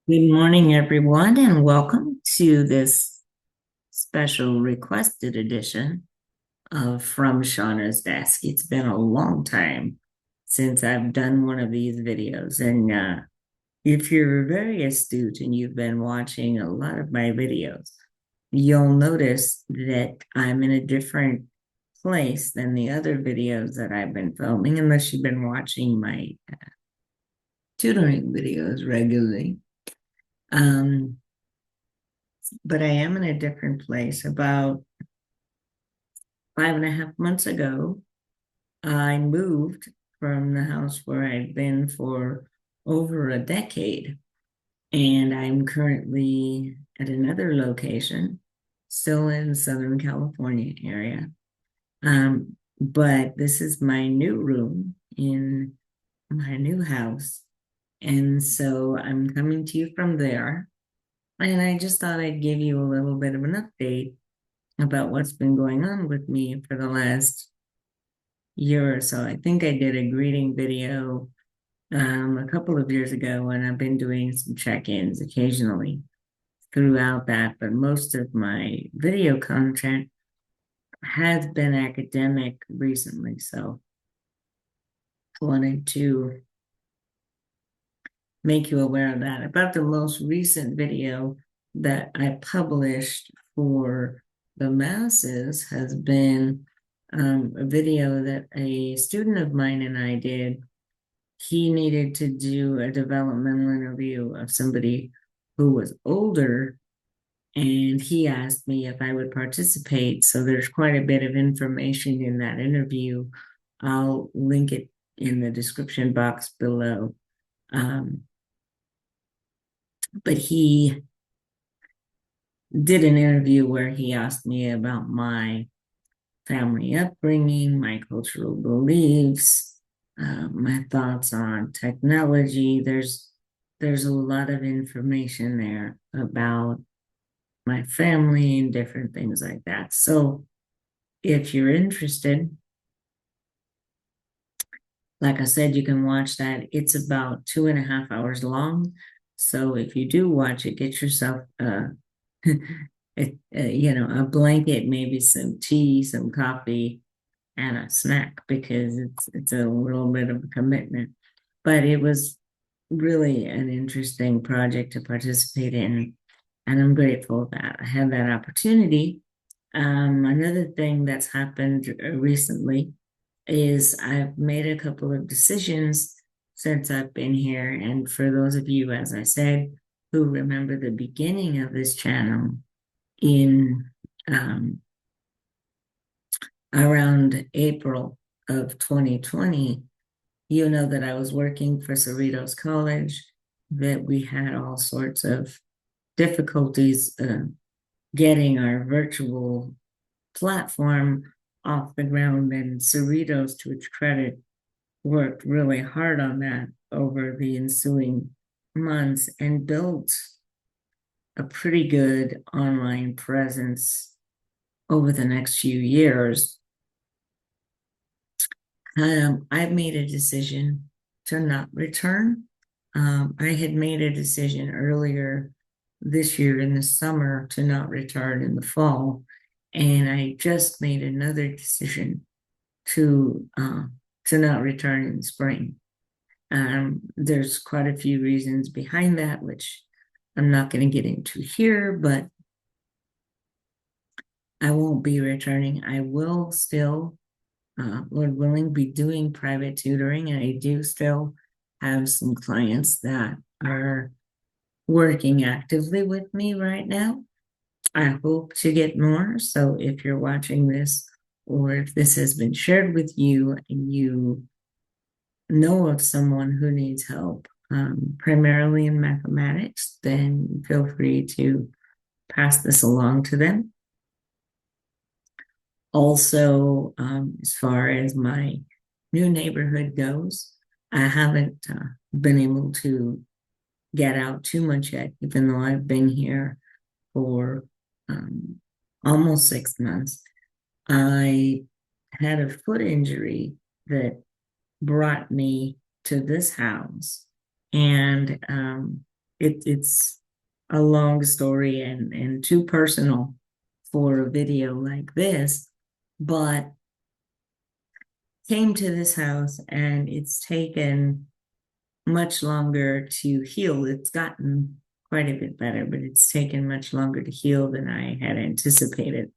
Good morning, everyone, and welcome to this special requested edition of From Shauna's Desk. It's been a long time since I've done one of these videos, and if you're very astute and you've been watching a lot of my videos, you'll notice that I'm in a different place than the other videos that I've been filming, unless you've been watching my tutoring videos regularly. Um, but I am in a different place. About 5.5 months ago, I moved from the house where I'd been for over a decade, and I'm currently at another location, still in Southern California area. But this is my new room in my new house, and so I'm coming to you from there. And I just thought I'd give you a little bit of an update about what's been going on with me for the last year or so. I think I did a greeting video a couple of years ago, and I've been doing some check-ins occasionally throughout that, but most of my video content has been academic recently. So I wanted to make you aware of that. About the most recent video that I published for the masses has been a video that a student of mine and I did. He needed to do a developmental interview of somebody who was older, and he asked me if I would participate. So there's quite a bit of information in that interview. I'll link it in the description box below. But he did an interview where he asked me about my family upbringing, my cultural beliefs, my thoughts on technology. There's a lot of information there about my family and different things like that. So if you're interested, like I said, you can watch that. It's about 2.5 hours long. So if you do watch it, get yourself a blanket, maybe some tea, some coffee, and a snack because it's a little bit of a commitment. But it was really an interesting project to participate in, and I'm grateful that I had that opportunity. Another thing that's happened recently is I've made a couple of decisions since I've been here. And for those of you, as I said, who remember the beginning of this channel in um, around April of 2020, you know that I was working for Cerritos College, that we had all sorts of difficulties getting our virtual platform off the ground, and Cerritos, to its credit, worked really hard on that over the ensuing months and built a pretty good online presence over the next few years. I've made a decision to not return. I had made a decision earlier this year in the summer to not return in the fall, and I just made another decision to not return in the spring. There's quite a few reasons behind that, which I'm not going to get into here, but I won't be returning. I will still, Lord willing, be doing private tutoring, and I do still have some clients that are working actively with me right now. I hope to get more. So if you're watching this, or if this has been shared with you and you know of someone who needs help, primarily in mathematics, then feel free to pass this along to them. Also, as far as my new neighborhood goes, I haven't been able to get out too much yet, even though I've been here for um, almost 6 months. I had a foot injury that brought me to this house. And it's a long story and too personal for a video like this, but came to this house and it's taken much longer to heal. It's gotten quite a bit better, but it's taken much longer to heal than I had anticipated.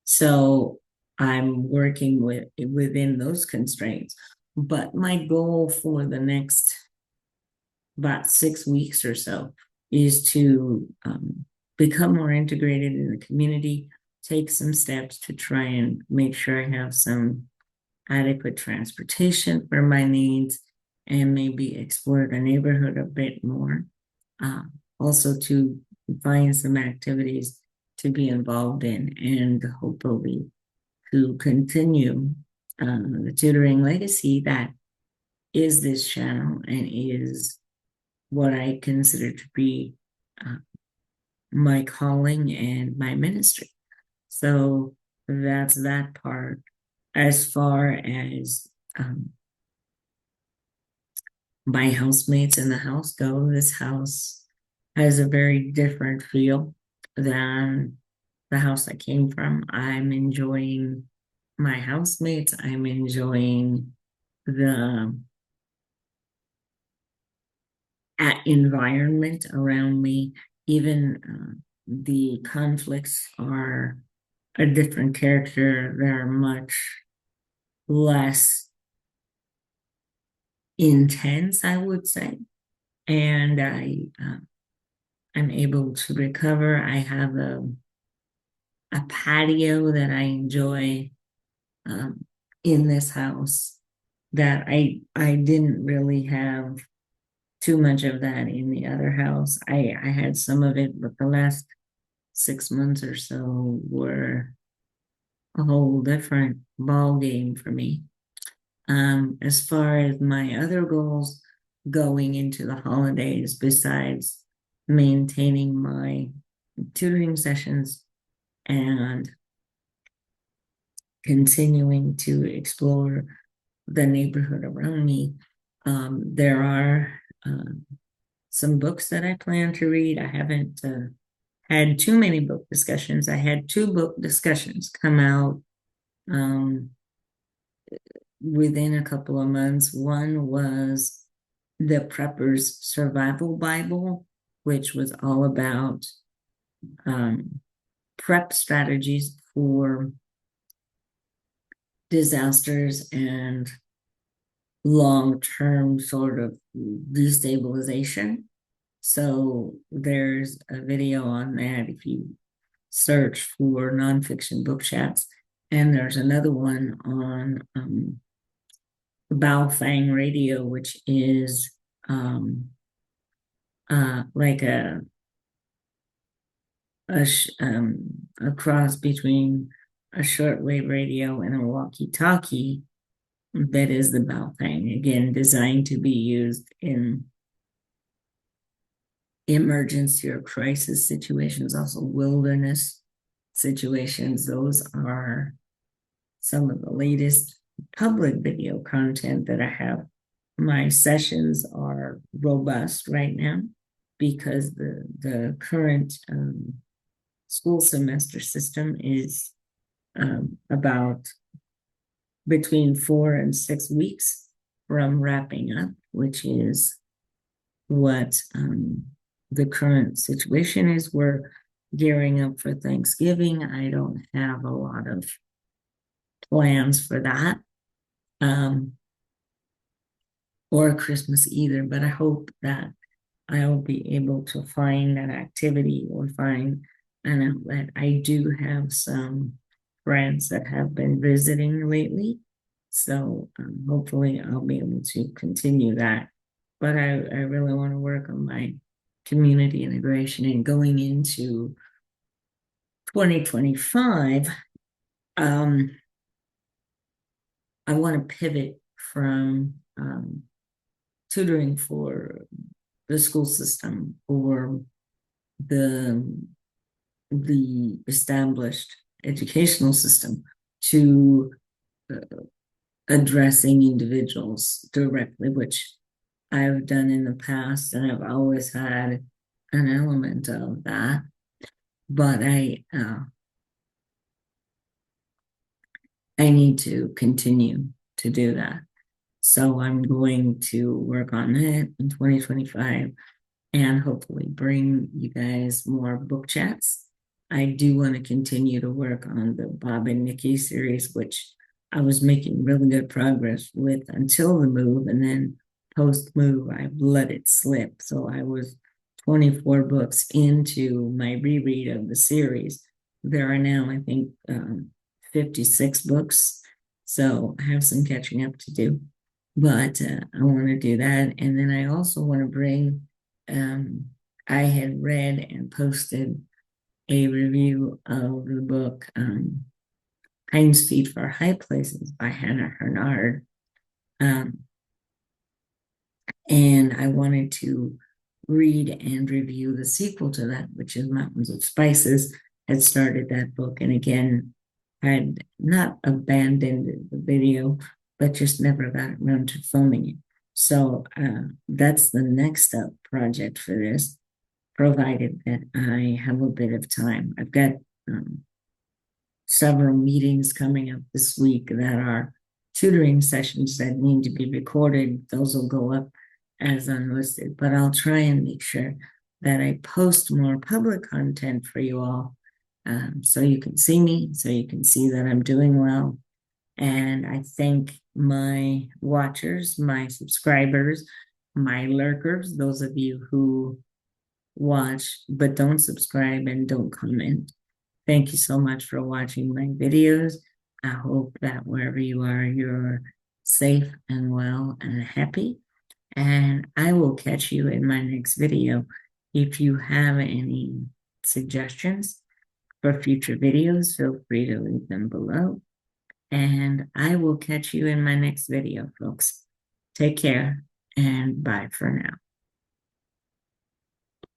So I'm working within those constraints. But my goal for the next about 6 weeks or so is to become more integrated in the community, take some steps to try and make sure I have some adequate transportation for my needs, and maybe explore the neighborhood a bit more. Also to find some activities to be involved in, and hopefully to continue the tutoring legacy that is this channel and is what I consider to be uh, my calling and my ministry. So that's that part. As far as my housemates in the house go, this house has a very different feel than the house I came from. I'm enjoying my housemates. I'm enjoying the environment around me. Even the conflicts are a different character. They're much less intense, I would say. And I'm able to recover. I have a patio that I enjoy in this house that I didn't really have too much of that in the other house. I had some of it, but the last 6 months or so were a whole different ball game for me. As far as my other goals going into the holidays, besides maintaining my tutoring sessions and continuing to explore the neighborhood around me, there are some books that I plan to read. I haven't had too many book discussions. I had 2 book discussions come out within a couple of months. One was The Prepper's Survival Bible, which was all about prep strategies for disasters and long-term sort of destabilization. So there's a video on that if you search for nonfiction book chats. And there's another one on Baofeng Radio, which is like a cross between a shortwave radio and a walkie-talkie. That is the Baofeng, again, designed to be used in emergency or crisis situations, also wilderness situations. Those are some of the latest public video content that I have. My sessions are robust right now because the current school semester system is about between 4 and 6 weeks from wrapping up, which is what the current situation is. We're gearing up for Thanksgiving. I don't have a lot of plans for that, or Christmas either, but I hope that I'll be able to find an activity or find an outlet. I do have some friends that have been visiting lately, so hopefully I'll be able to continue that. But I really want to work on my community integration, and going into 2025, I want to pivot from tutoring for the school system or the established educational system to addressing individuals directly, which I've done in the past, and I've always had an element of that. But I need to continue to do that. So I'm going to work on it in 2025 and hopefully bring you guys more book chats. I do want to continue to work on the Bob and Nikki series, which I was making really good progress with until the move. And then post move, I let it slip. So I was 24 books into my reread of the series. There are now, I think, 56 books. So I have some catching up to do. But I want to do that. And then I also want to bring, I had read and posted a review of the book Hinds for High Places by Hurnard. And I wanted to read and review the sequel to that, which is Mountains of Spices. Had started that book, and again, had not abandoned the video, but just never got around to filming it. So that's the next up project for this, provided that I have a bit of time. I've got several meetings coming up this week that are tutoring sessions that need to be recorded. Those will go up as unlisted, but I'll try and make sure that I post more public content for you all, so you can see me, so you can see that I'm doing well. And I thank my watchers, my subscribers, my lurkers, those of you who watch but don't subscribe and don't comment. Thank you so much for watching my videos. I hope that wherever you are, you're safe and well and happy. And I will catch you in my next video. If you have any suggestions for future videos, feel free to leave them below. And I will catch you in my next video, folks. Take care and bye for now.